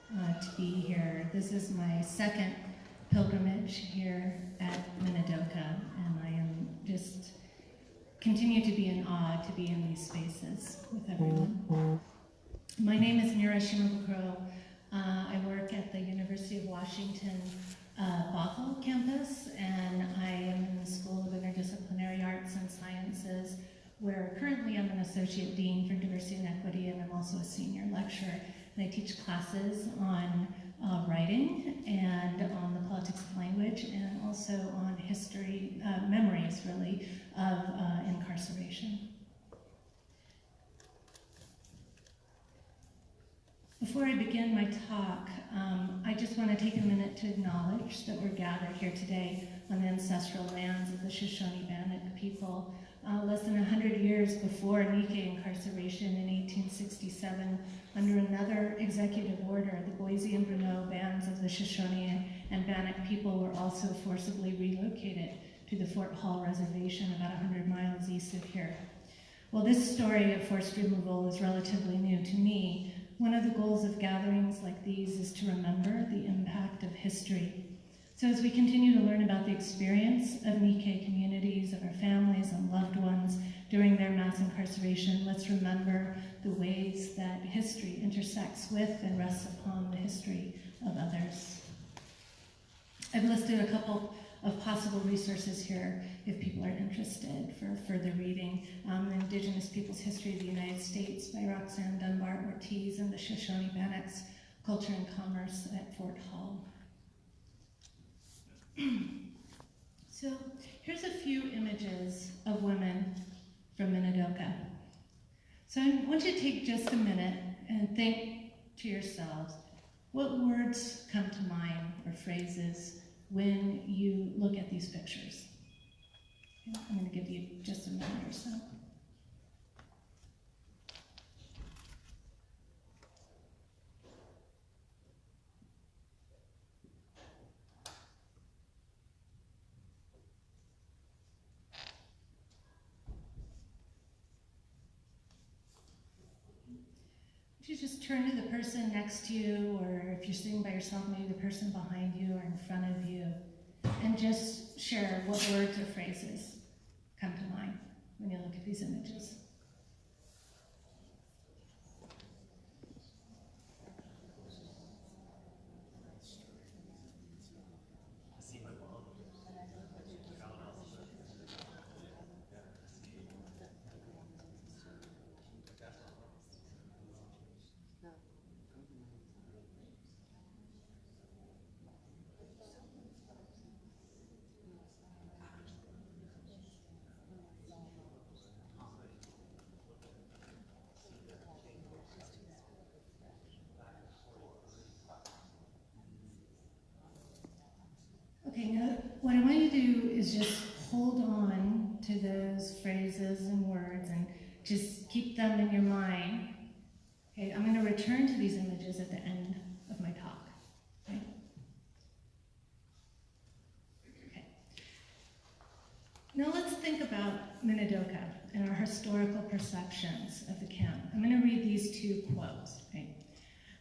to be here. This is my second pilgrimage here at Minidoka, and I am just continue to be in awe to be in these spaces with everyone. My name is Mira Shimabukuro. I work at the University of Washington Bothell campus, and I am in the School of Interdisciplinary Arts and Sciences, where currently I'm an Associate Dean for Diversity and Equity, and I'm also a senior lecturer. And I teach classes on writing and on the politics of language, and also on history, memories really, of incarceration. Before I begin my talk, I just want to take a minute to acknowledge that we're gathered here today on the ancestral lands of the Shoshone-Bannock people. Less than 100 years before Nikkei incarceration in 1867, under another executive order, the Boise and Bruneau bands of the Shoshone and Bannock people were also forcibly relocated to the Fort Hall Reservation about 100 miles east of here. While this story of forced removal is relatively new to me, one of the goals of gatherings like these is to remember the impact of history. So as we continue to learn about the experience of Nikkei communities, of our families and loved ones during their mass incarceration, let's remember the ways that history intersects with and rests upon the history of others. I've listed a couple of possible resources here if people are interested for further reading. The Indigenous Peoples' History of the United States by Roxanne Dunbar Ortiz and the Shoshone-Bannocks, Culture and Commerce at Fort Hall. So here's a few images of women from Minidoka. So I want you to take just a minute and think to yourselves, what words come to mind or phrases when you look at these pictures? Okay, I'm going to give you just a minute or so. You just turn to the person next to you, or if you're sitting by yourself, maybe the person behind you or in front of you, and just share what words or phrases come to mind when you look at these images. Okay, now what I want you to do is just hold on to those phrases and words and just keep them in your mind. Okay, I'm going to return to these images at the end of my talk. Okay? Okay. Now let's think about Minidoka and our historical perceptions of the camp. I'm going to read these two quotes. Okay?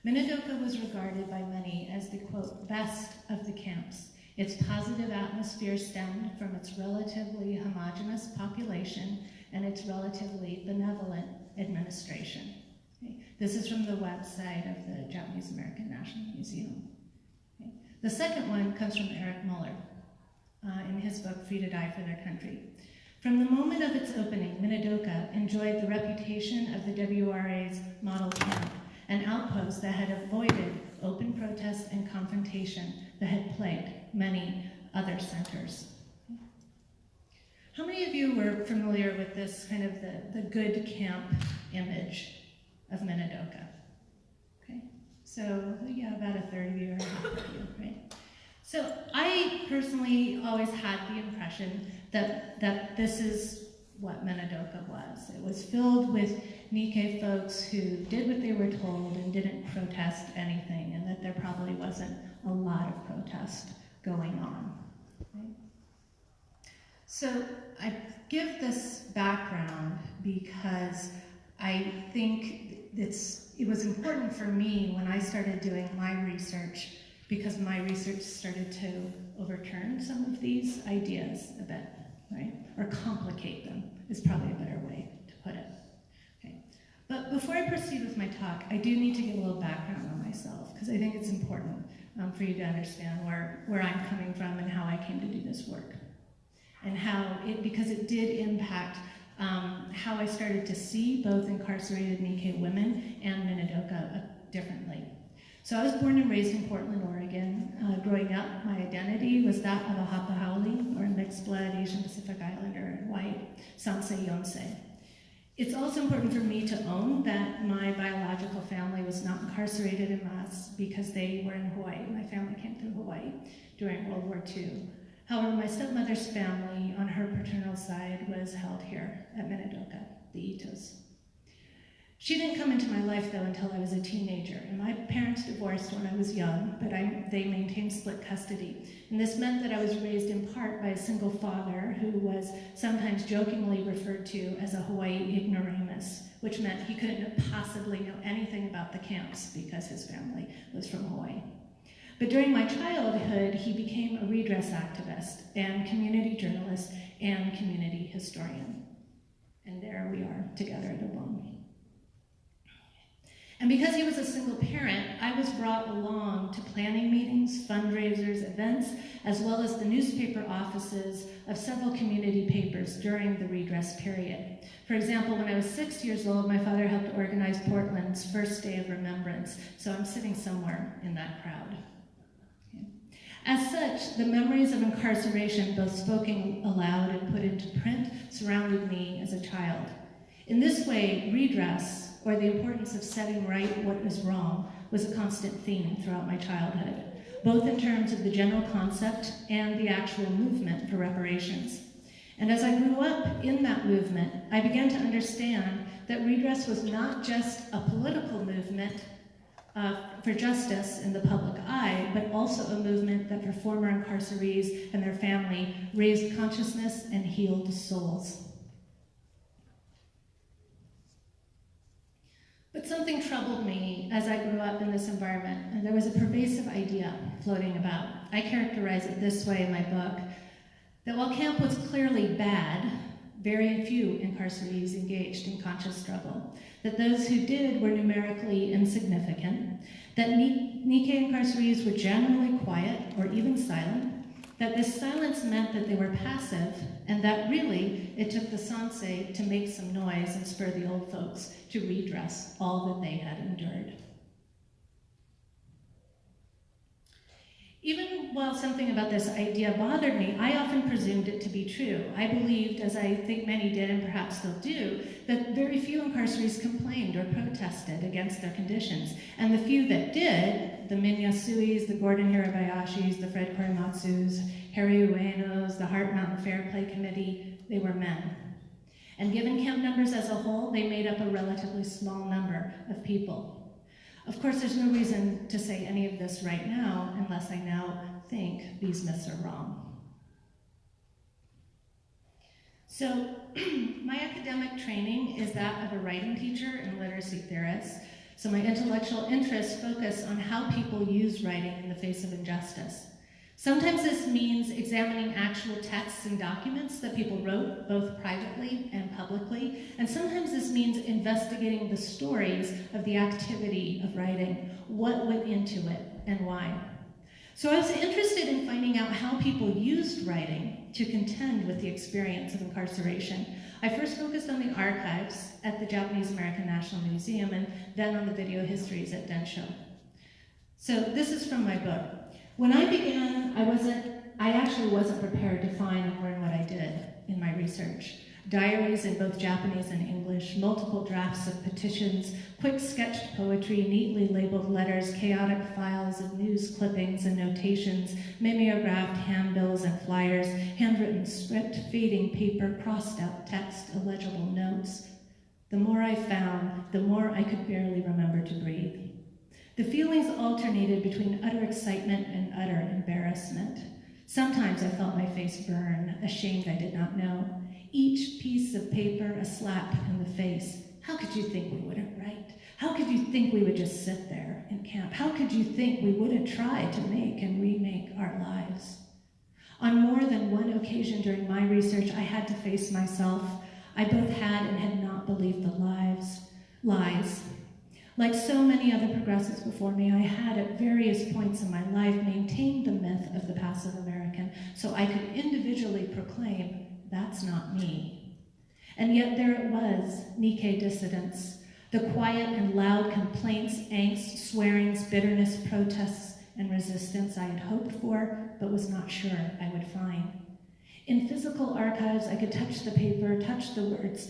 Minidoka was regarded by many as the, quote, best of the camps. Its positive atmosphere stemmed from its relatively homogeneous population and its relatively benevolent administration. Okay. This is from the website of the Japanese American National Museum. Okay. The second one comes from Eric Muller in his book, Free to Die for Their Country. From the moment of its opening, Minidoka enjoyed the reputation of the WRA's model camp, an outpost that had avoided open protest and confrontation that had plagued many other centers. How many of you were familiar with this kind of the good camp image of Minidoka? Okay, so yeah, about a third of you or half of you, right? So I personally always had the impression that this is what Minidoka was. It was filled with Nikkei folks who did what they were told and didn't protest anything, and that there probably wasn't a lot of protest going on. Okay? So I give this background because I think it was important for me when I started doing my research, because my research started to overturn some of these ideas a bit, right? Or complicate them is probably a better way to put it. Okay. But before I proceed with my talk, I do need to give a little background on myself, because I think it's important for you to understand where I'm coming from and how I came to do this work. And because it did impact how I started to see both incarcerated Nikkei women and Minidoka differently. So I was born and raised in Portland, Oregon. Growing up, my identity was that of a Hapahaole, or a mixed blood Asian Pacific Islander, white, Sansei Yonsei. It's also important for me to own that my biological family was not incarcerated in mass because they were in Hawaii. My family came through Hawaii during World War II. However, my stepmother's family on her paternal side was held here at Minidoka, the Itos. She didn't come into my life, though, until I was a teenager, and my parents divorced when I was young, but they maintained split custody. And this meant that I was raised in part by a single father who was sometimes jokingly referred to as a Hawaii ignoramus, which meant he couldn't possibly know anything about the camps because his family was from Hawaii. But during my childhood, he became a redress activist and community journalist and community historian. And there we are together at Obama. And because he was a single parent, I was brought along to planning meetings, fundraisers, events, as well as the newspaper offices of several community papers during the redress period. For example, when I was 6 years old, my father helped organize Portland's first day of remembrance, so I'm sitting somewhere in that crowd. As such, the memories of incarceration, both spoken aloud and put into print, surrounded me as a child. In this way, redress, or the importance of setting right what is wrong, was a constant theme throughout my childhood, both in terms of the general concept and the actual movement for reparations. And as I grew up in that movement, I began to understand that redress was not just a political movement for justice in the public eye, but also a movement that for former incarcerees and their family raised consciousness and healed souls. But something troubled me as I grew up in this environment, and there was a pervasive idea floating about. I characterize it this way in my book, that while camp was clearly bad, very few incarcerees engaged in conscious struggle, that those who did were numerically insignificant, that Nikkei incarcerees were generally quiet or even silent, that this silence meant that they were passive, and that really it took the Sansei to make some noise and spur the old folks to redress all that they had endured. Even while something about this idea bothered me, I often presumed it to be true. I believed, as I think many did and perhaps still do, that very few incarcerees complained or protested against their conditions. And the few that did, the Minyasuis, the Gordon Hirabayashis, the Fred Korematsus, Harry Uenos, the Heart Mountain Fair Play Committee, they were men. And given camp numbers as a whole, they made up a relatively small number of people. Of course, there's no reason to say any of this right now, unless I now think these myths are wrong. So, my academic training is that of a writing teacher and literacy theorist, so my intellectual interests focus on how people use writing in the face of injustice. Sometimes this means examining actual texts and documents that people wrote, both privately and publicly, and sometimes this means investigating the stories of the activity of writing, what went into it, and why. So I was interested in finding out how people used writing to contend with the experience of incarceration. I first focused on the archives at the Japanese American National Museum, and then on the video histories at Densho. So this is from my book. When I began, I actually wasn't prepared to find and learn what I did in my research. Diaries in both Japanese and English, multiple drafts of petitions, quick sketched poetry, neatly labeled letters, chaotic files of news clippings and notations, mimeographed handbills and flyers, handwritten script, fading paper, crossed out text, illegible notes. The more I found, the more I could barely remember to breathe. The feelings alternated between utter excitement and utter embarrassment. Sometimes I felt my face burn, ashamed I did not know. Each piece of paper a slap in the face. How could you think we wouldn't write? How could you think we would just sit there in camp? How could you think we wouldn't try to make and remake our lives? On more than one occasion during my research, I had to face myself. I both had and had not believed the lies. Like so many other progressives before me, I had at various points in my life maintained the myth of the passive American so I could individually proclaim, that's not me. And yet there it was, Nikkei dissidence, the quiet and loud complaints, angst, swearings, bitterness, protests, and resistance I had hoped for, but was not sure I would find. In physical archives, I could touch the paper, touch the words,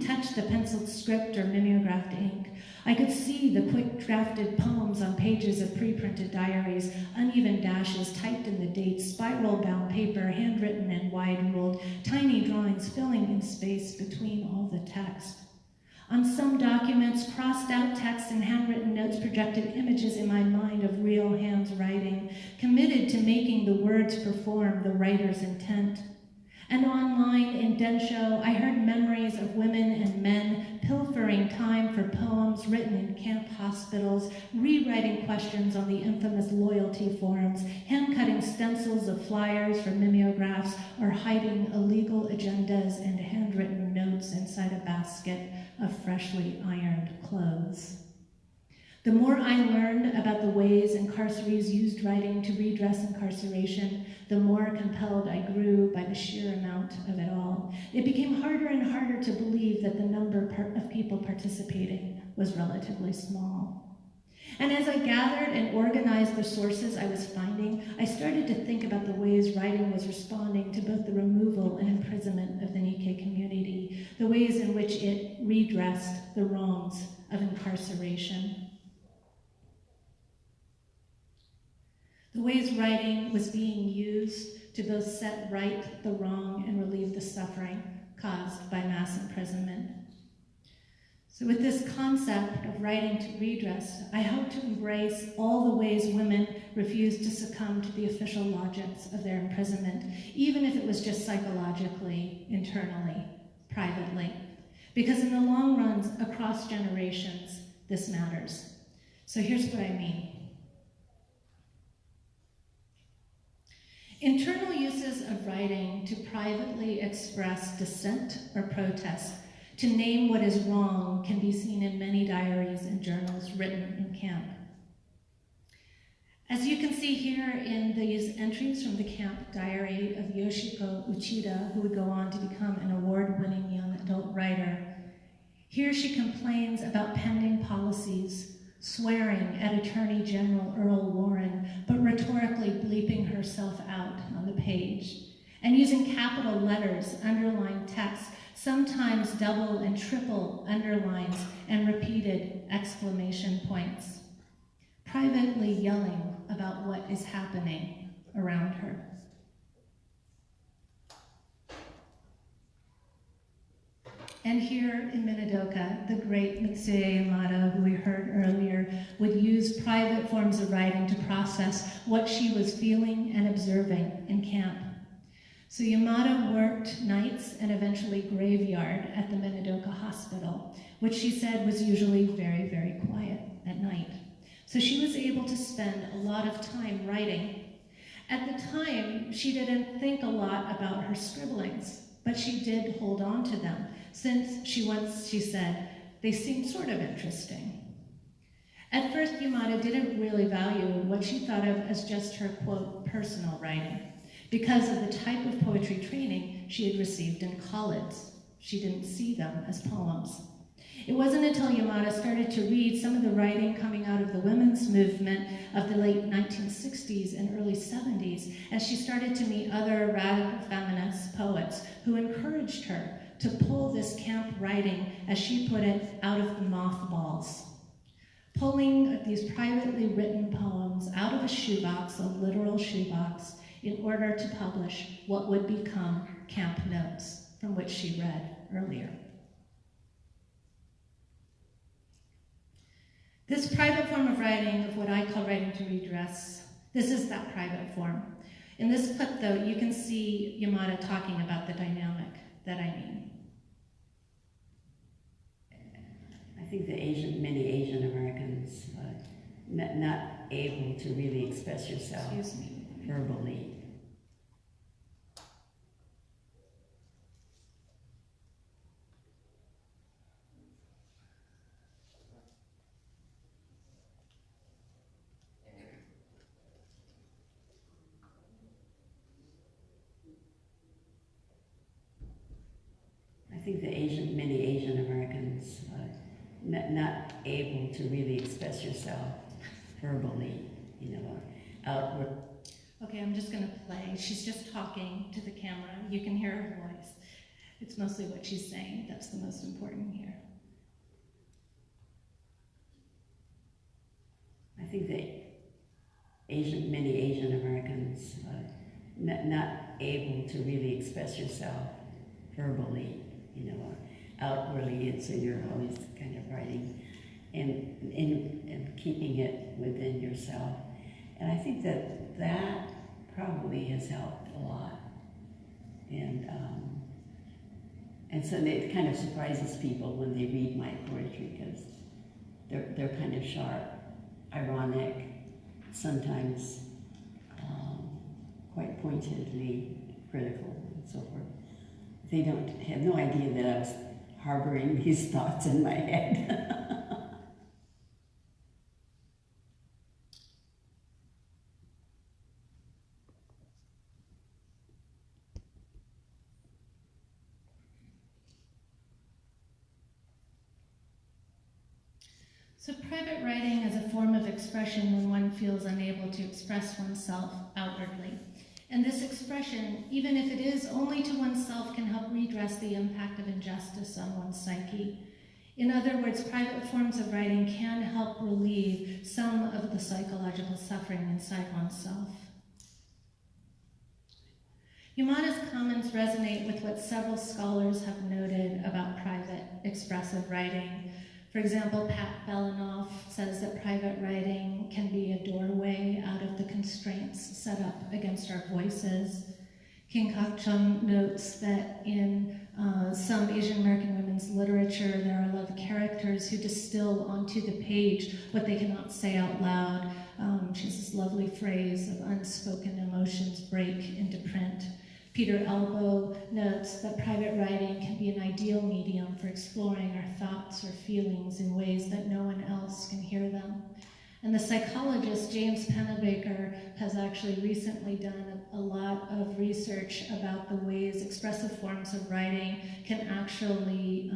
touch the penciled script or mimeographed ink. I could see the quick drafted poems on pages of pre-printed diaries, uneven dashes typed in the dates, spiral-bound paper, handwritten and wide-ruled, tiny drawings filling in space between all the text. On some documents, crossed out text and handwritten notes projected images in my mind of real hands writing, committed to making the words perform the writer's intent. And online in Densho, I heard memories of women and men pilfering time for poems written in camp hospitals, rewriting questions on the infamous loyalty forums, hand-cutting stencils of flyers for mimeographs, or hiding illegal agendas and handwritten notes inside a basket of freshly ironed clothes. The more I learned about the ways incarcerees used writing to redress incarceration, the more compelled I grew by the sheer amount of it all. It became harder and harder to believe that the number of people participating was relatively small. And as I gathered and organized the sources I was finding, I started to think about the ways writing was responding to both the removal and imprisonment of the Nikkei community, the ways in which it redressed the wrongs of incarceration. The ways writing was being used to both set right the wrong and relieve the suffering caused by mass imprisonment. So with this concept of writing to redress, I hope to embrace all the ways women refused to succumb to the official logics of their imprisonment, even if it was just psychologically, internally, privately. Because in the long run, across generations, this matters. So here's what I mean. Internal uses of writing to privately express dissent or protest, to name what is wrong, can be seen in many diaries and journals written in camp. As you can see here in these entries from the camp diary of Yoshiko Uchida, who would go on to become an award-winning young adult writer, here she complains about pending policies, swearing at Attorney General Earl Warren, but rhetorically bleeping herself out on the page, and using capital letters, underlined text, sometimes double and triple underlines, and repeated exclamation points, privately yelling about what is happening around her. And here in Minidoka, the great Mitsuye Yamada, who we heard earlier, would use private forms of writing to process what she was feeling and observing in camp. So Yamada worked nights and eventually graveyard at the Minidoka hospital, which she said was usually very, very quiet at night. So she was able to spend a lot of time writing. At the time, she didn't think a lot about her scribblings, but she did hold on to them, since she said, they seemed sort of interesting. At first, Yamada didn't really value what she thought of as just her, quote, personal writing, because of the type of poetry training she had received in college. She didn't see them as poems. It wasn't until Yamada started to read some of the writing coming out of the women's movement of the late 1960s and early 70s, as she started to meet other radical feminist poets who encouraged her to pull this camp writing, as she put it, out of the mothballs. Pulling these privately written poems out of a shoebox, a literal shoebox, in order to publish what would become camp notes, from which she read earlier. This private form of writing, of what I call writing to redress, this is that private form. In this clip, though, you can see Yamada talking about the dynamic that I mean. I think many Asian Americans not able to really express yourself verbally. I think many Asian Americans not able to really express yourself verbally, outward. Okay, I'm just gonna play. She's just talking to the camera. You can hear her voice. It's mostly what she's saying. That's the most important here. I think many Asian Americans not able to really express yourself verbally, outwardly, and so you're always kind of writing and keeping it within yourself. And I think that probably has helped a lot. And so it kind of surprises people when they read my poetry, because they're kind of sharp, ironic, sometimes quite pointedly critical, and so forth. They have no idea that I was harboring these thoughts in my head. So private writing is a form of expression when one feels unable to express oneself outwardly. And this expression, even if it is only to oneself, can help redress the impact of injustice on one's psyche. In other words, private forms of writing can help relieve some of the psychological suffering inside oneself. Yamada's comments resonate with what several scholars have noted about private expressive writing. For example, Pat Belanoff says that private writing can be a doorway out of the constraints set up against our voices. King Kak-chung notes that in some Asian American women's literature, there are a lot of characters who distill onto the page what they cannot say out loud. She has this lovely phrase of unspoken emotions break into print. Peter Elbow notes that private writing can be an ideal medium for exploring our thoughts or feelings in ways that no one else can hear them. And the psychologist James Pennebaker has actually recently done a lot of research about the ways expressive forms of writing can actually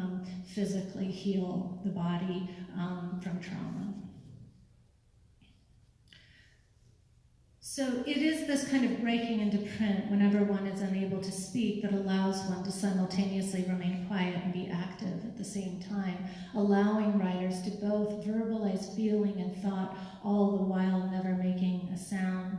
physically heal the body from trauma. So it is this kind of breaking into print whenever one is unable to speak that allows one to simultaneously remain quiet and be active at the same time, allowing writers to both verbalize feeling and thought, all the while never making a sound.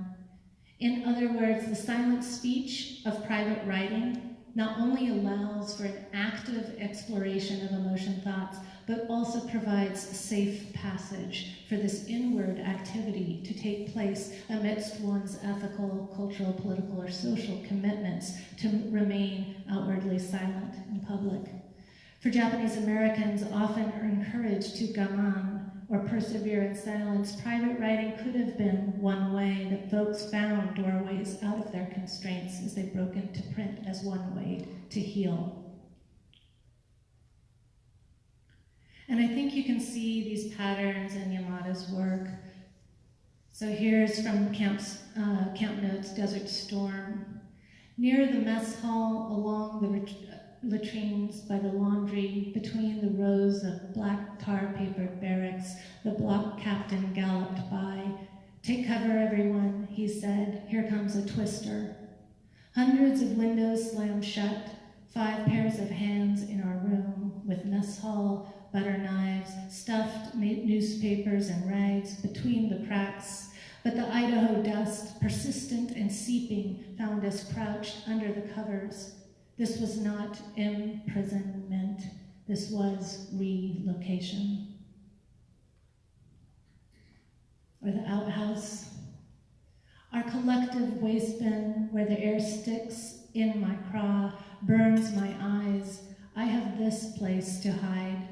In other words, the silent speech of private writing not only allows for an active exploration of emotion thoughts, but also provides a safe passage for this inward activity to take place amidst one's ethical, cultural, political, or social commitments to remain outwardly silent in public. For Japanese Americans, often are encouraged to gaman, or persevere in silence, private writing could have been one way that folks found doorways out of their constraints as they broke into print as one way to heal. And I think you can see these patterns in Yamada's work. So here's from Camp Notes, Desert Storm. Near the mess hall, along the latrines, by the laundry, between the rows of black tar-papered barracks, the block captain galloped by. "Take cover, everyone," he said. "Here comes a twister." Hundreds of windows slammed shut, 5 pairs of hands in our room, with mess hall, butter knives, stuffed newspapers and rags between the cracks. But the Idaho dust, persistent and seeping, found us crouched under the covers. This was not imprisonment. This was relocation. Or the outhouse. Our collective waste bin, where the air sticks in my craw, burns my eyes. I have this place to hide.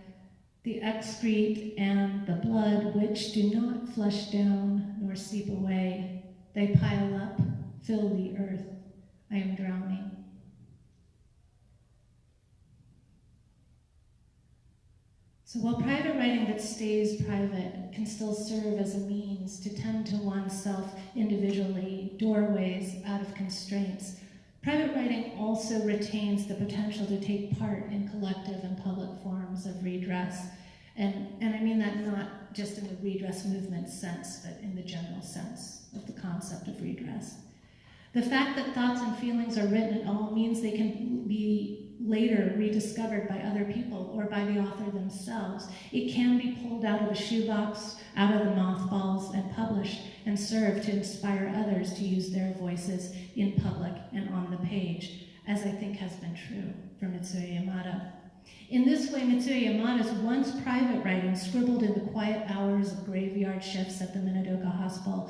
The excrete and the blood which do not flush down nor seep away, they pile up, fill the earth. I am drowning. So while private writing that stays private can still serve as a means to tend to oneself individually, doorways out of constraints, private writing also retains the potential to take part in collective and public forms of redress. And I mean that not just in the redress movement sense, but in the general sense of the concept of redress. The fact that thoughts and feelings are written at all means they can be later rediscovered by other people or by the author themselves. It can be pulled out of a shoebox, out of the mothballs, and published and serve to inspire others to use their voices in public and on the page, as I think has been true for Mitsuyo Yamada. In this way, Mitsuyo Yamada's once private writing, scribbled in the quiet hours of graveyard shifts at the Minidoka Hospital,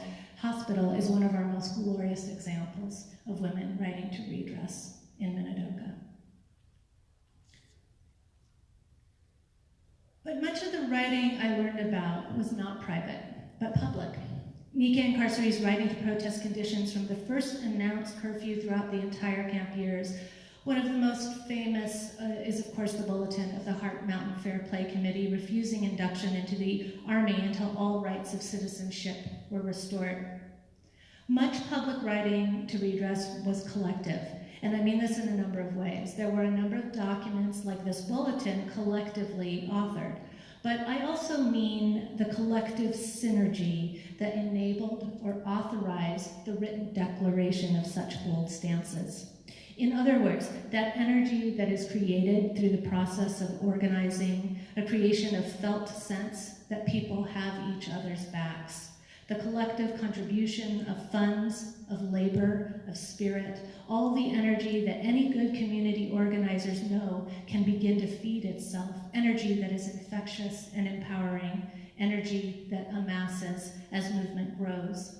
is one of our most glorious examples of women writing to redress in Minidoka. But much of the writing I learned about was not private, but public. Nikkei Incarceree's writing to protest conditions from the first announced curfew throughout the entire camp years. One of the most famous is, of course, the bulletin of the Heart Mountain Fair Play Committee refusing induction into the Army until all rights of citizenship were restored. Much public writing to redress was collective, and I mean this in a number of ways. There were a number of documents like this bulletin collectively authored, but I also mean the collective synergy that enabled or authorized the written declaration of such bold stances. In other words, that energy that is created through the process of organizing, a creation of felt sense that people have each other's backs, the collective contribution of funds, of labor, of spirit, all the energy that any good community organizers know can begin to feed itself, energy that is infectious and empowering, energy that amasses as movement grows.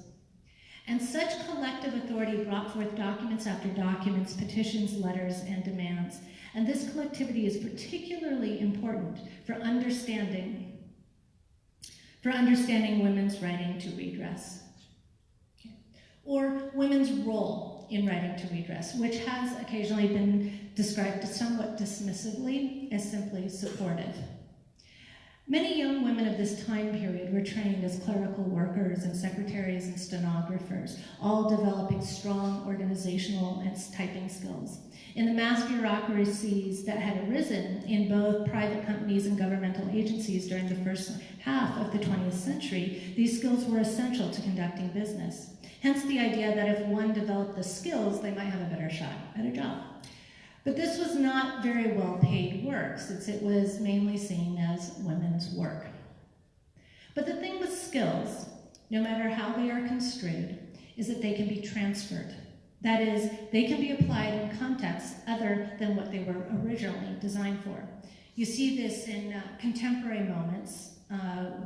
And such collective authority brought forth documents after documents, petitions, letters, and demands. And this collectivity is particularly important for understanding women's writing to redress, or women's role in writing to redress, which has occasionally been described somewhat dismissively as simply supportive. Many young women of this time period were trained as clerical workers and secretaries and stenographers, all developing strong organizational and typing skills. In the mass bureaucracies that had arisen in both private companies and governmental agencies during the first half of the 20th century, these skills were essential to conducting business. Hence the idea that if one developed the skills, they might have a better shot at a job. But this was not very well paid work, since it was mainly seen as women's work. But the thing with skills, no matter how they are construed, is that they can be transferred. That is, they can be applied in contexts other than what they were originally designed for. You see this in contemporary moments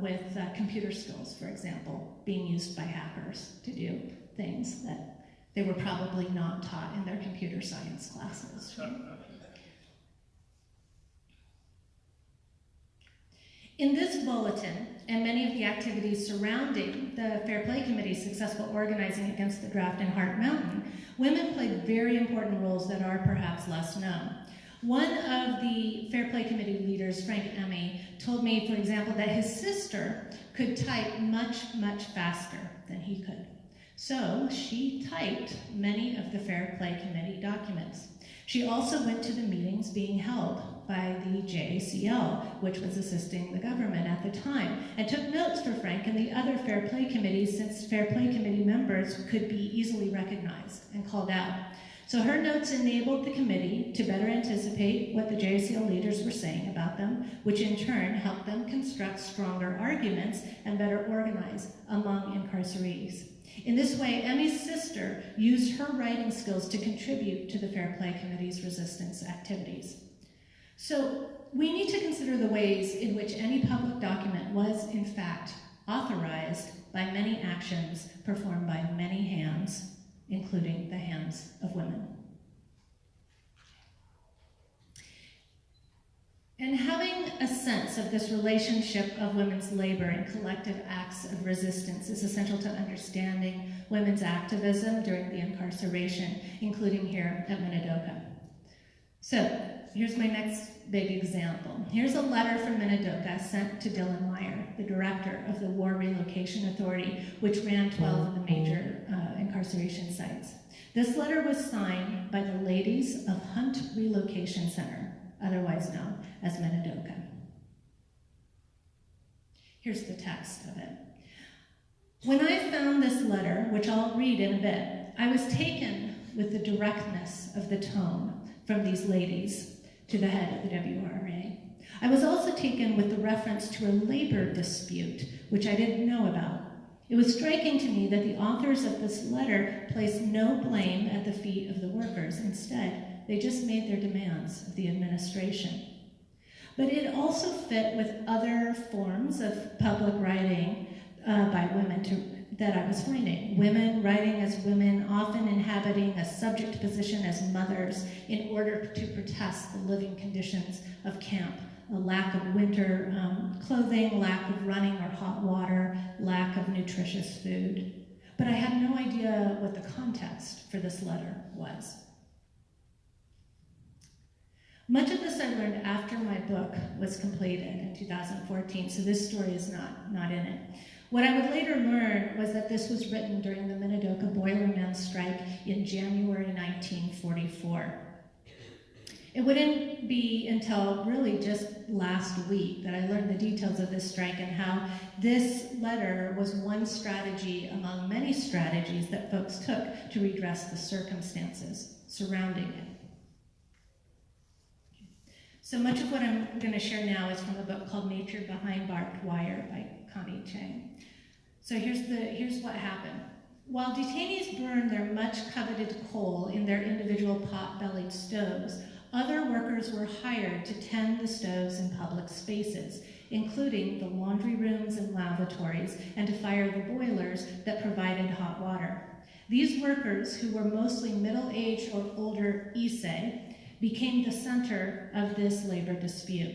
with computer skills, for example, being used by hackers to do things that they were probably not taught in their computer science classes. Right? In this bulletin, and many of the activities surrounding the Fair Play Committee's successful organizing against the draft in Heart Mountain, women played very important roles that are perhaps less known. One of the Fair Play Committee leaders, Frank Emmy, told me, for example, that his sister could type much, much faster than he could. So she typed many of the Fair Play Committee documents. She also went to the meetings being held by the JACL, which was assisting the government at the time, and took notes for Frank and the other Fair Play Committees, since Fair Play Committee members could be easily recognized and called out. So her notes enabled the committee to better anticipate what the JACL leaders were saying about them, which in turn helped them construct stronger arguments and better organize among incarcerees. In this way, Emmy's sister used her writing skills to contribute to the Fair Play Committee's resistance activities. So we need to consider the ways in which any public document was, in fact, authorized by many actions performed by many hands, including the hands of women. And having a sense of this relationship of women's labor and collective acts of resistance is essential to understanding women's activism during the incarceration, including here at Minidoka. So here's my next big example. Here's a letter from Minidoka sent to Dylan Meyer, the director of the War Relocation Authority, which ran 12 of the major incarceration sites. This letter was signed by the ladies of Hunt Relocation Center, otherwise known as Minidoka. Here's the text of it. When I found this letter, which I'll read in a bit, I was taken with the directness of the tone from these ladies to the head of the WRA. I was also taken with the reference to a labor dispute, which I didn't know about. It was striking to me that the authors of this letter placed no blame at the feet of the workers. Instead, they just made their demands of the administration. But it also fit with other forms of public writing by women that I was finding. Women writing as women, often inhabiting a subject position as mothers in order to protest the living conditions of camp. A lack of winter clothing, lack of running or hot water, lack of nutritious food. But I had no idea what the context for this letter was. Much of this I learned after my book was completed in 2014, so this story is not in it. What I would later learn was that this was written during the Minidoka Boilermen strike in January 1944. It wouldn't be until really just last week that I learned the details of this strike and how this letter was one strategy among many strategies that folks took to redress the circumstances surrounding it. So much of what I'm going to share now is from a book called Nature Behind Barbed Wire by Connie Chang. So here's what happened. While detainees burned their much coveted coal in their individual pot-bellied stoves, other workers were hired to tend the stoves in public spaces, including the laundry rooms and lavatories, and to fire the boilers that provided hot water. These workers, who were mostly middle-aged or older Issei, became the center of this labor dispute.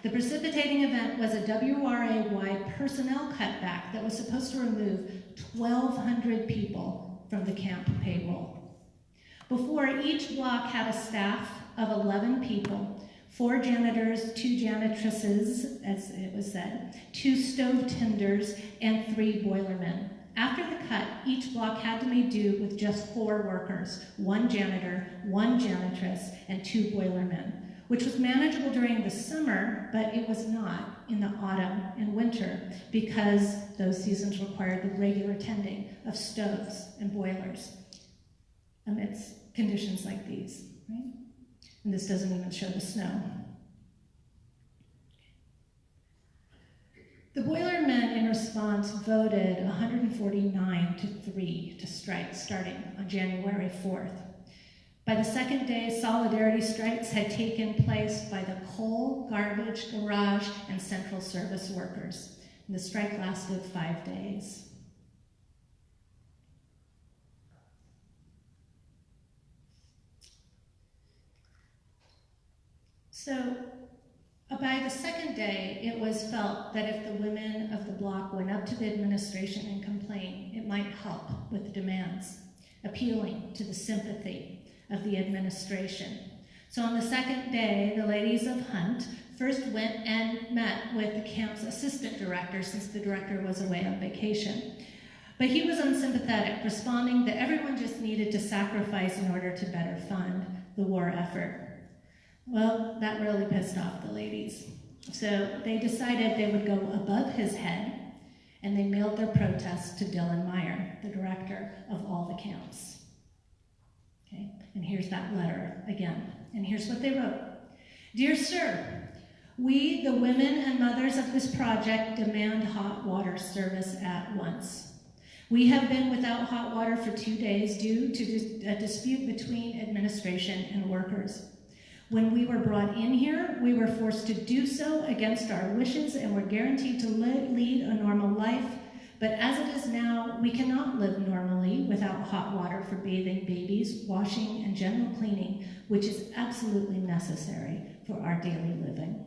The precipitating event was a WRA-wide personnel cutback that was supposed to remove 1,200 people from the camp payroll. Before, each block had a staff of 11 people, 4 janitors, 2 janitresses, as it was said, 2 stove tenders, and 3 boilermen. After the cut, each block had to make do with just 4 workers, 1 janitor, 1 janitress, and 2 boilermen, which was manageable during the summer, but it was not in the autumn and winter because those seasons required the regular tending of stoves and boilers amidst conditions like these, right? And this doesn't even show the snow. The boilermen, in response, voted 149-3 to strike, starting on January 4th. By the second day, solidarity strikes had taken place by the coal, garbage, garage, and central service workers. And the strike lasted 5 days. So, by the second day, it was felt that if the women of the block went up to the administration and complained, it might help with the demands, appealing to the sympathy of the administration. So on the second day, the ladies of Hunt first went and met with the camp's assistant director, since the director was away on vacation. But he was unsympathetic, responding that everyone just needed to sacrifice in order to better fund the war effort. Well, that really pissed off the ladies. So they decided they would go above his head, and they mailed their protests to Dylan Meyer, the director of all the camps. Okay, and here's that letter again. And here's what they wrote. Dear Sir, we, the women and mothers of this project, demand hot water service at once. We have been without hot water for 2 days due to a dispute between administration and workers. When we were brought in here, we were forced to do so against our wishes and were guaranteed to lead a normal life, But as it is now, we cannot live normally without hot water for bathing babies, washing, and general cleaning, which is absolutely necessary for our daily living.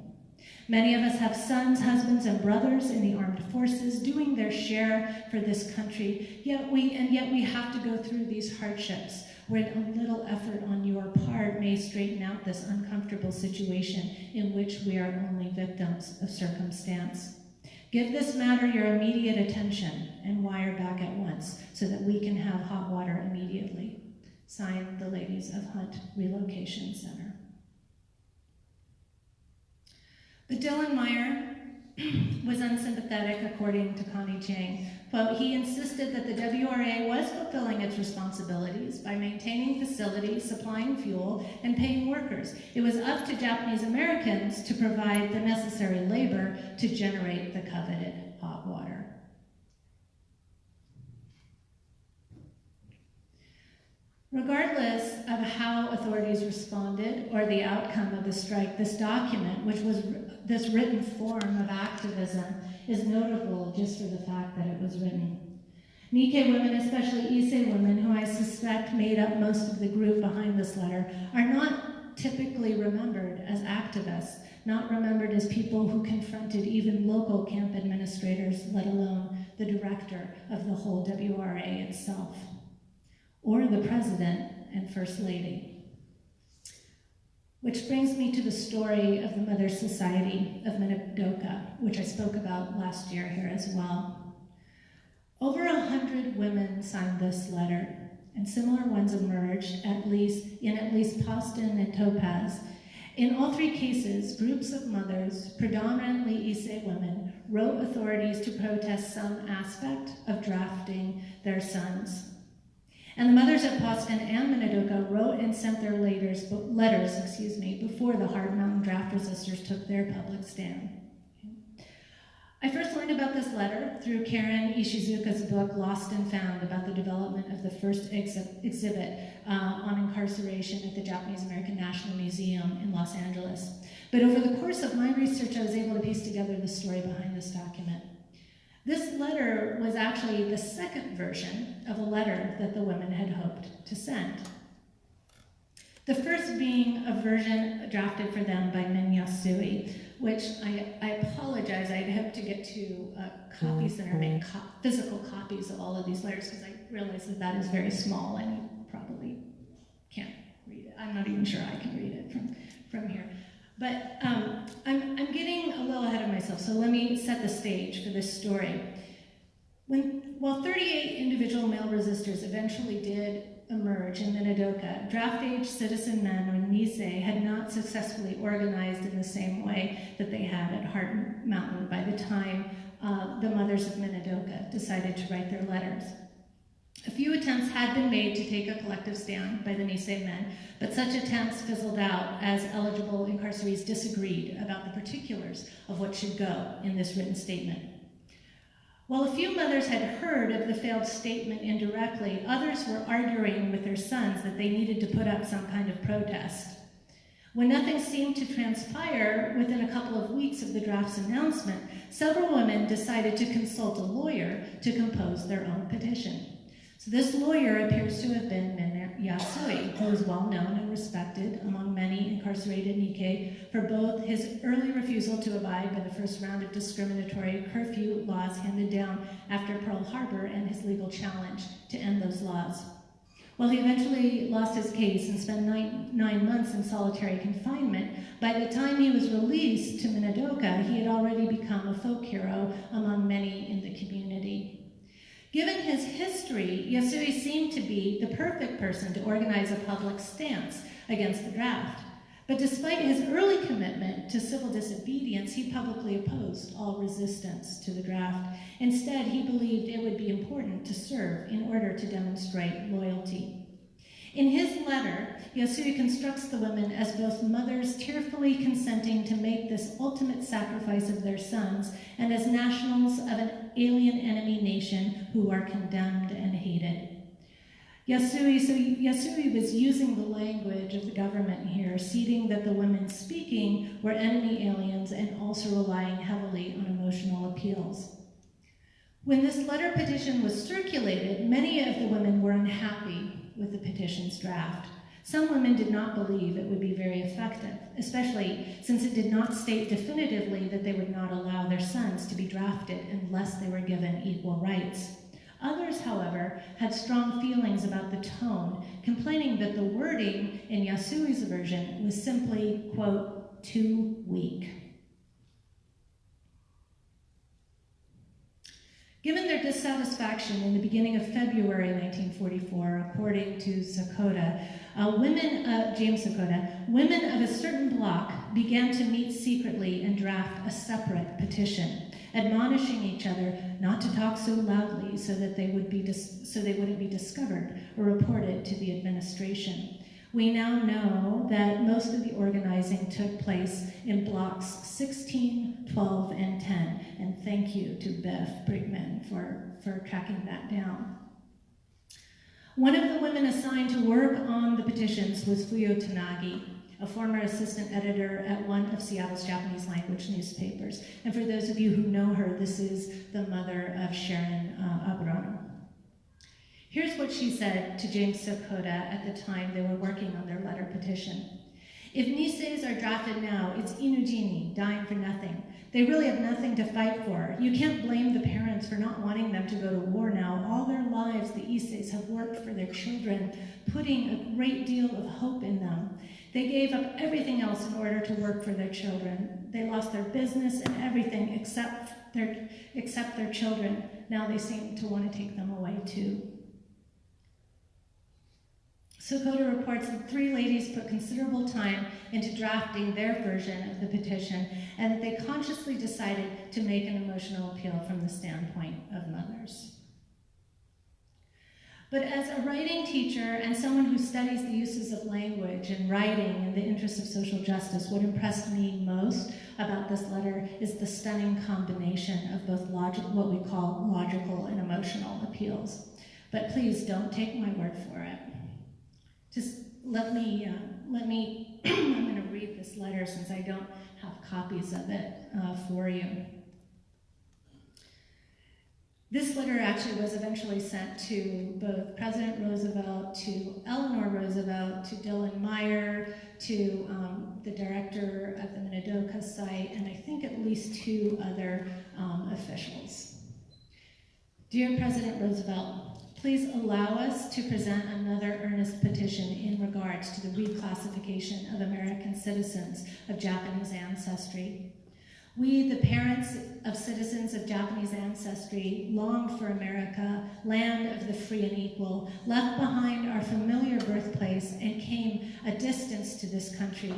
Many of us have sons, husbands, and brothers in the armed forces doing their share for this country, yet we have to go through these hardships where a little effort on your part may straighten out this uncomfortable situation in which we are only victims of circumstance. Give this matter your immediate attention and wire back at once so that we can have hot water immediately. Signed, the ladies of Hunt Relocation Center. But Dylan Meyer was unsympathetic, according to Connie Chang. Quote, he insisted that the WRA was fulfilling its responsibilities by maintaining facilities, supplying fuel, and paying workers. It was up to Japanese Americans to provide the necessary labor to generate the coveted hot water. Regardless of how authorities responded or the outcome of the strike, this document, which was this written form of activism, is notable just for the fact that it was written. Nikkei women, especially Issei women, who I suspect made up most of the group behind this letter, are not typically remembered as activists, not remembered as people who confronted even local camp administrators, let alone the director of the whole WRA itself, or the president and first lady. Which brings me to the story of the Mother Society of Minidoka, which I spoke about last year here as well. Over 100 women signed this letter, and similar ones emerged in at least Poston and Topaz. In all three cases, groups of mothers, predominantly Issei women, wrote authorities to protest some aspect of drafting their sons. And the mothers at Poston and Minidoka wrote and sent their letters before the Hard Mountain draft resistors took their public stand. I first learned about this letter through Karen Ishizuka's book, Lost and Found, about the development of the first exhibit on incarceration at the Japanese American National Museum in Los Angeles. But over the course of my research, I was able to piece together the story behind this document. This letter was actually the second version of a letter that the women had hoped to send. The first being a version drafted for them by Min Yasui, which I apologize, I'd hoped to get to a copy center, make physical copies of all of these letters, because I realize that that is very small and you probably can't read it. I'm not even sure I can read it from here. But I'm getting a little ahead of myself, so let me set the stage for this story. While 38 individual male resistors eventually did emerge in Minidoka, draft-age citizen men, or Nisei, had not successfully organized in the same way that they had at Hard Mountain by the time the mothers of Minidoka decided to write their letters. A few attempts had been made to take a collective stand by the Nisei men, but such attempts fizzled out as eligible incarcerees disagreed about the particulars of what should go in this written statement. While a few mothers had heard of the failed statement indirectly, others were arguing with their sons that they needed to put up some kind of protest. When nothing seemed to transpire within a couple of weeks of the draft's announcement, several women decided to consult a lawyer to compose their own petition. So this lawyer appears to have been Min Yasui, who is well known and respected among many incarcerated Nikkei for both his early refusal to abide by the first round of discriminatory curfew laws handed down after Pearl Harbor and his legal challenge to end those laws. While he eventually lost his case and spent nine months in solitary confinement, by the time he was released to Minidoka, he had already become a folk hero among many in the community. Given his history, Yasui seemed to be the perfect person to organize a public stance against the draft. But despite his early commitment to civil disobedience, he publicly opposed all resistance to the draft. Instead, he believed it would be important to serve in order to demonstrate loyalty. In his letter, Yasui constructs the women as both mothers tearfully consenting to make this ultimate sacrifice of their sons and as nationals of an alien enemy nation who are condemned and hated. Yasui was using the language of the government here, ceding that the women speaking were enemy aliens and also relying heavily on emotional appeals. When this letter petition was circulated, many of the women were unhappy with the petition's draft. Some women did not believe it would be very effective, especially since it did not state definitively that they would not allow their sons to be drafted unless they were given equal rights. Others, however, had strong feelings about the tone, complaining that the wording in Yasui's version was simply, quote, too weak. Given their dissatisfaction in the beginning of February 1944, according to Sakota, James Sakota, women of a certain bloc began to meet secretly and draft a separate petition, admonishing each other not to talk so loudly so that they wouldn't be discovered or reported to the administration. We now know that most of the organizing took place in blocks 16, 12, and 10, and thank you to Beth Brigman for tracking that down. One of the women assigned to work on the petitions was Fuyo Tanagi, a former assistant editor at one of Seattle's Japanese language newspapers. And for those of you who know her, this is the mother of Sharon Abrano. Here's what she said to James Sakota at the time they were working on their letter petition. If Niseis are drafted now, it's Inujini, dying for nothing. They really have nothing to fight for. You can't blame the parents for not wanting them to go to war now. All their lives, the Iseis have worked for their children, putting a great deal of hope in them. They gave up everything else in order to work for their children. They lost their business and everything except their children. Now they seem to want to take them away too. Sakota reports that 3 ladies put considerable time into drafting their version of the petition, and that they consciously decided to make an emotional appeal from the standpoint of mothers. But as a writing teacher and someone who studies the uses of language and writing in the interest of social justice, what impressed me most about this letter is the stunning combination of both what we call logical and emotional appeals. But please don't take my word for it. Just let me, I'm going to read this letter since I don't have copies of it for you. This letter actually was eventually sent to both President Roosevelt, to Eleanor Roosevelt, to Dylan Meyer, to the director of the Minidoka site, and I think at least 2 other officials. Dear President Roosevelt, please allow us to present another earnest petition in regards to the reclassification of American citizens of Japanese ancestry. We, the parents of citizens of Japanese ancestry, longed for America, land of the free and equal, left behind our familiar birthplace and came a distance to this country.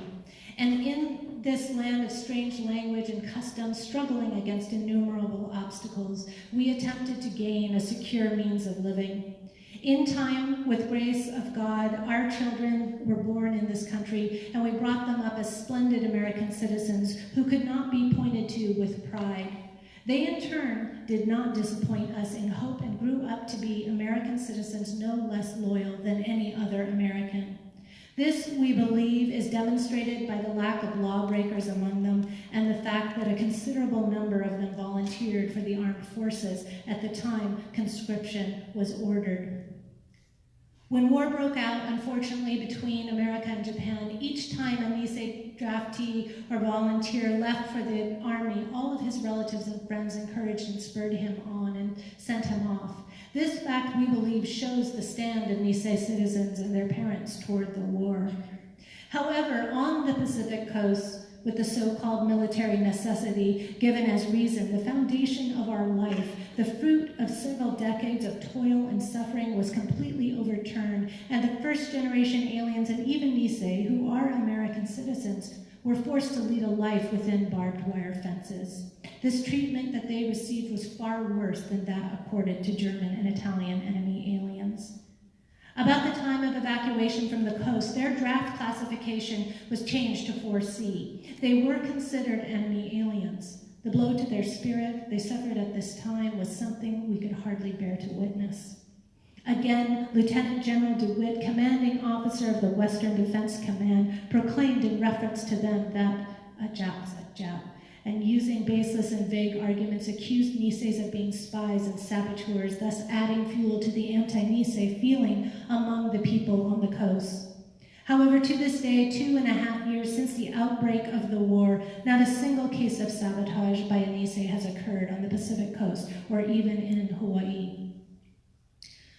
And in this land of strange language and customs, struggling against innumerable obstacles, we attempted to gain a secure means of living. In time, with grace of God, our children were born in this country, and we brought them up as splendid American citizens who could not be pointed to with pride. They, in turn, did not disappoint us in hope and grew up to be American citizens no less loyal than any other American. This, we believe, is demonstrated by the lack of lawbreakers among them and the fact that a considerable number of them volunteered for the armed forces at the time conscription was ordered. When war broke out, unfortunately, between America and Japan, each time a Nisei draftee or volunteer left for the army, all of his relatives and friends encouraged and spurred him on and sent him off. This fact, we believe, shows the stand of Nisei citizens and their parents toward the war. However, on the Pacific coast, with the so-called military necessity given as reason, the foundation of our life, the fruit of several decades of toil and suffering, was completely overturned, and the first-generation aliens and even Nisei, who are American citizens, were forced to lead a life within barbed wire fences. This treatment that they received was far worse than that accorded to German and Italian enemy aliens. About the time of evacuation from the coast, their draft classification was changed to 4C. They were considered enemy aliens. The blow to their spirit they suffered at this time was something we could hardly bear to witness. Again, Lieutenant General DeWitt, commanding officer of the Western Defense Command, proclaimed in reference to them that a Jap's a Jap, and using baseless and vague arguments accused Niseis of being spies and saboteurs, thus adding fuel to the anti-Nisei feeling among the people on the coast. However, to this day, 2.5 years since the outbreak of the war, not a single case of sabotage by a Nisei has occurred on the Pacific coast or even in Hawaii.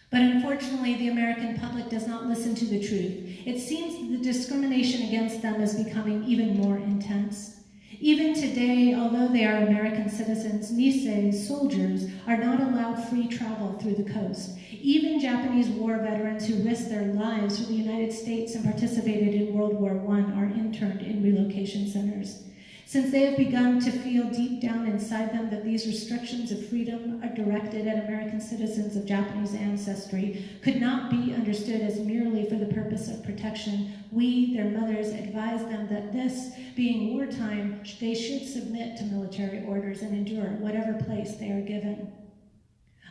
But unfortunately, the American public does not listen to the truth. It seems the discrimination against them is becoming even more intense. Even today, although they are American citizens, Nisei soldiers are not allowed free travel through the coast. Even Japanese war veterans who risked their lives for the United States and participated in World War I are interned in relocation centers. Since they have begun to feel deep down inside them that these restrictions of freedom are directed at American citizens of Japanese ancestry could not be understood as merely for the purpose of protection, we, their mothers, advise them that this, being wartime, they should submit to military orders and endure whatever place they are given.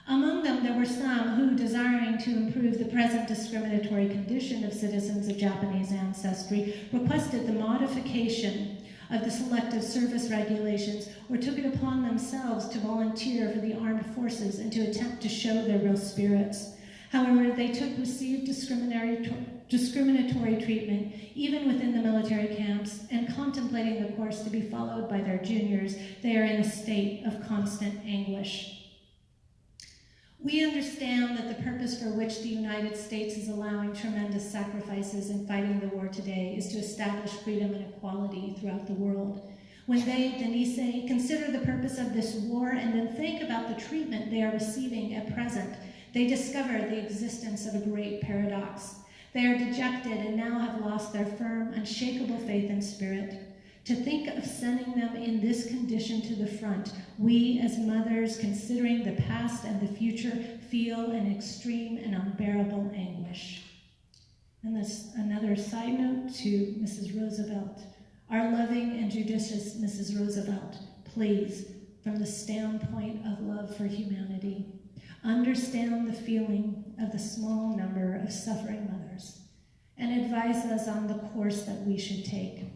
Among them, there were some who, desiring to improve the present discriminatory condition of citizens of Japanese ancestry, requested the modification of the selective service regulations, or took it upon themselves to volunteer for the armed forces and to attempt to show their real spirits. However, they received discriminatory treatment even within the military camps, and contemplating the course to be followed by their juniors, they are in a state of constant anguish. We understand that the purpose for which the United States is allowing tremendous sacrifices in fighting the war today is to establish freedom and equality throughout the world. When they, the Nisei, consider the purpose of this war and then think about the treatment they are receiving at present, they discover the existence of a great paradox. They are dejected and now have lost their firm, unshakable faith and spirit. To think of sending them in this condition to the front, we as mothers, considering the past and the future, feel an extreme and unbearable anguish. And this another side note to Mrs. Roosevelt. Our loving and judicious Mrs. Roosevelt, please, from the standpoint of love for humanity, understand the feeling of the small number of suffering mothers and advise us on the course that we should take.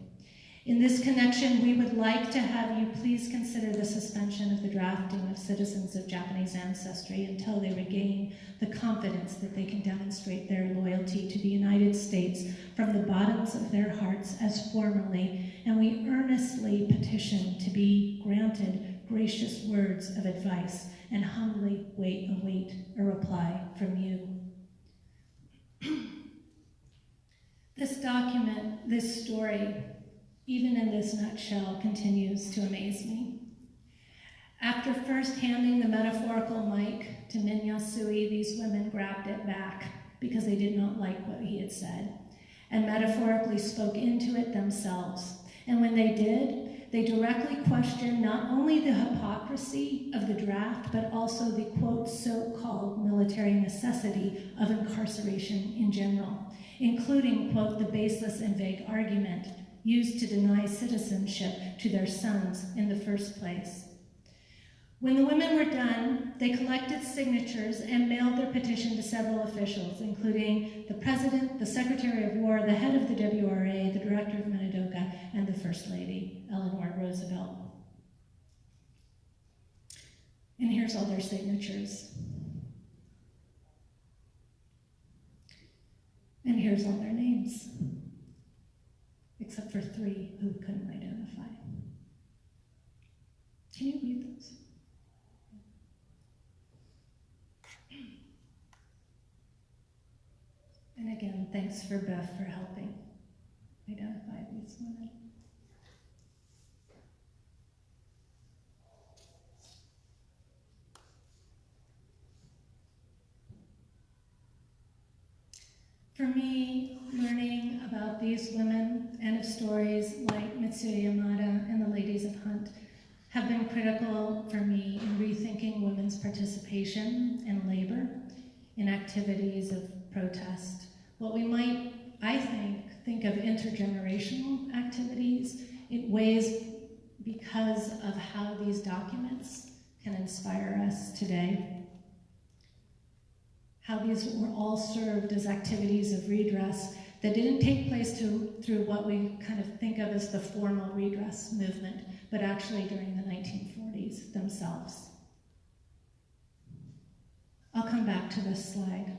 In this connection, we would like to have you please consider the suspension of the drafting of citizens of Japanese ancestry until they regain the confidence that they can demonstrate their loyalty to the United States from the bottoms of their hearts as formerly, and we earnestly petition to be granted gracious words of advice and humbly await a reply from you. This document, this story, even in this nutshell, continues to amaze me. After first handing the metaphorical mic to Minyasui, these women grabbed it back because they did not like what he had said, and metaphorically spoke into it themselves. And when they did, they directly questioned not only the hypocrisy of the draft, but also the, quote, so-called military necessity of incarceration in general, including, quote, the baseless and vague argument used to deny citizenship to their sons in the first place. When the women were done, they collected signatures and mailed their petition to several officials, including the President, the Secretary of War, the head of the WRA, the Director of Minidoka, and the First Lady, Eleanor Roosevelt. And here's all their signatures. And here's all their names, except for 3 who couldn't identify. Can you read those? And again, thanks for Beth for helping identify these women. For me, learning about these women and of stories like Mitsuya Yamada and the Ladies of Hunt have been critical for me in rethinking women's participation in labor, in activities of protest. What we might, I think of intergenerational activities in ways because of how these documents can inspire us today. How these were all served as activities of redress that didn't take place through what we kind of think of as the formal redress movement, but actually during the 1940s themselves. I'll come back to this slide.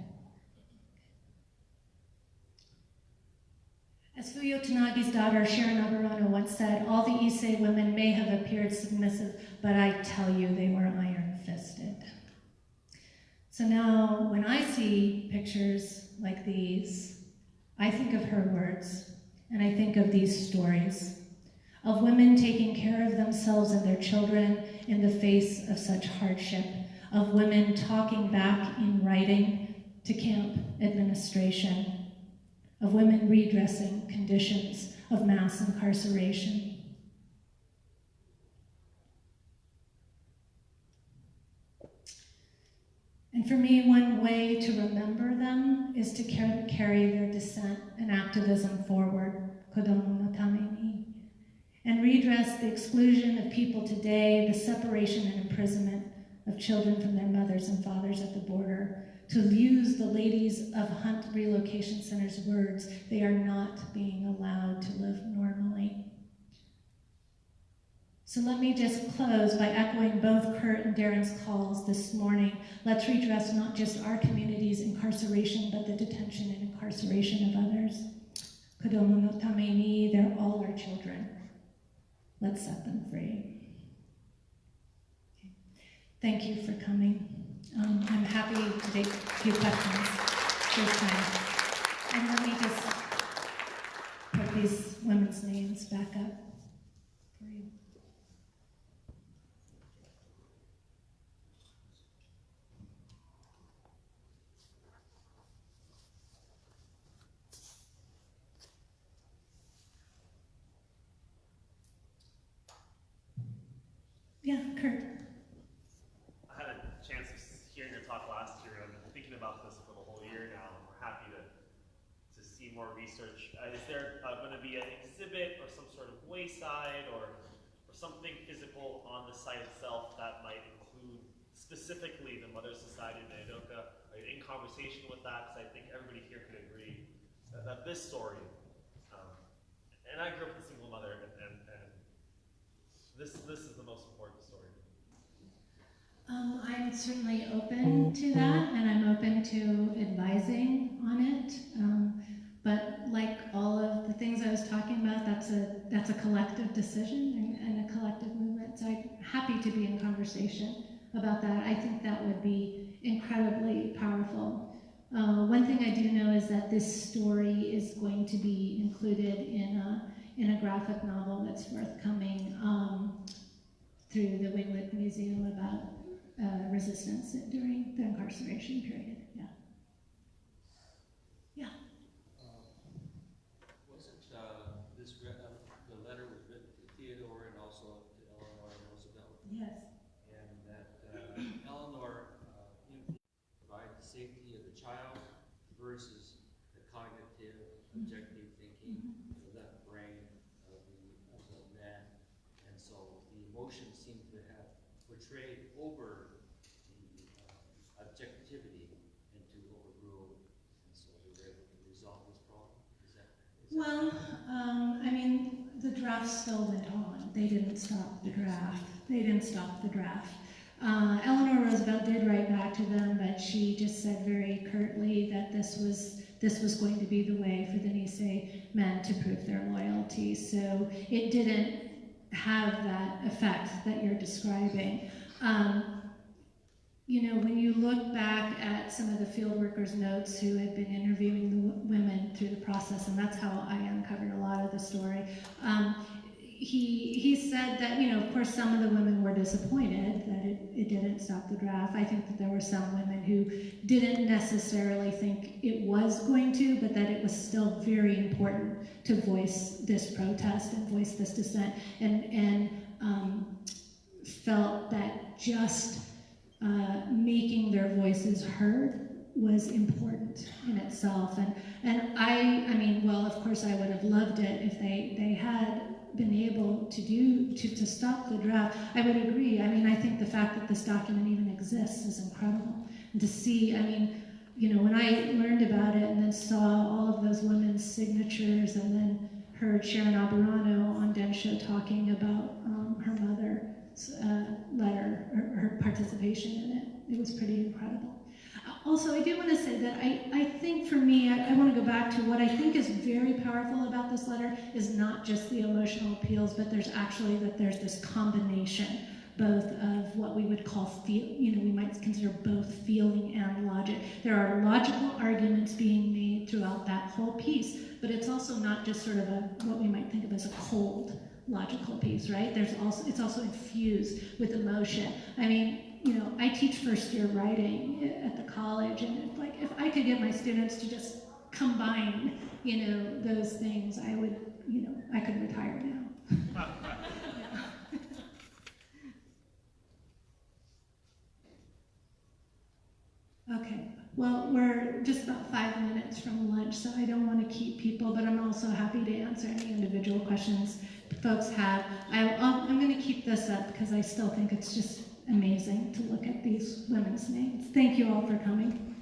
As Fuyo Tanagi's daughter, Shimabukuro, once said, all the Issei women may have appeared submissive, but I tell you, they were iron-fisted. So now, when I see pictures like these, I think of her words, and I think of these stories of women taking care of themselves and their children in the face of such hardship, of women talking back in writing to camp administration, of women redressing conditions of mass incarceration. And for me, one way to remember them is to carry their dissent and activism forward, kodomo no tame ni, and redress the exclusion of people today, the separation and imprisonment of children from their mothers and fathers at the border. To use the ladies of Hunt Relocation Center's words, they are not being allowed to live normally. So let me just close by echoing both Kurt and Darren's calls this morning. Let's redress not just our community's incarceration, but the detention and incarceration of others. Kodomo no tame ni, they're all our children. Let's set them free. Okay. Thank you for coming. I'm happy to take a few questions this time. And let me just put these women's names back up for you. Yeah, Kurt. I had a chance of hearing your talk last year, and I've been thinking about this for the whole year now, and we're happy to see more research. Is there going to be an exhibit or some sort of wayside or something physical on the site itself that might include specifically the Mother Society of Minidoka? Are you in conversation with that? Because I think everybody here could agree that this story, and I grew up with a single mother, and this is the most important story. I'm certainly open to that, and I'm open to advising on it. But like all of the things I was talking about, that's a collective decision and a collective movement. So I'm happy to be in conversation about that. I think that would be incredibly powerful. One thing I do know is that this story is going to be included in a graphic novel that's forthcoming through the Wingwood Museum about resistance during the incarceration period. Yeah. Yeah. Wasn't the letter was written to Theodore and also to Eleanor and Roosevelt? Yes. And that Eleanor provide the safety of the child versus the cognitive, objective thinking, the left brain of the man, and so the emotions seem to have portrayed over the objectivity into what we grew, and so we were able to resolve this problem. Well, I mean, the draft still went on. They didn't stop the draft. Eleanor Roosevelt did write back to them, but she just said very curtly that this was going to be the way for the Nisei men to prove their loyalty. So it didn't have that effect that you're describing. You know, when you look back at some of the field workers' notes who had been interviewing the women through the process, and that's how I uncovered a lot of the story, he said that, you know, of course some of the women were disappointed that it didn't stop the draft. I think that there were some women who didn't necessarily think it was going to, but that it was still very important to voice this protest and voice this dissent, and felt that just making their voices heard was important in itself. And I mean, well, of course I would have loved it if they had been able to stop the draft. I would agree. I mean, I think the fact that this document even exists is incredible. And to see, I mean, when I learned about it and then saw all of those women's signatures and then heard Sharon Aburano on Den's show talking about her mother's letter, or her participation in it was pretty incredible. Also, I do want to say that I think for me, I want to go back to what I think is very powerful about this letter is not just the emotional appeals, but there's this combination both of what we would call we might consider both feeling and logic. There are logical arguments being made throughout that whole piece, but it's also not just sort of what we might think of as a cold logical piece, right? It's also infused with emotion. I mean, I teach first year writing at the college, and it's like if I could get my students to just combine, those things, I would, I could retire now. Okay, well, we're just about 5 minutes from lunch, so I don't want to keep people, but I'm also happy to answer any individual questions folks have. I'm going to keep this up because I still think it's just amazing to look at these women's names. Thank you all for coming.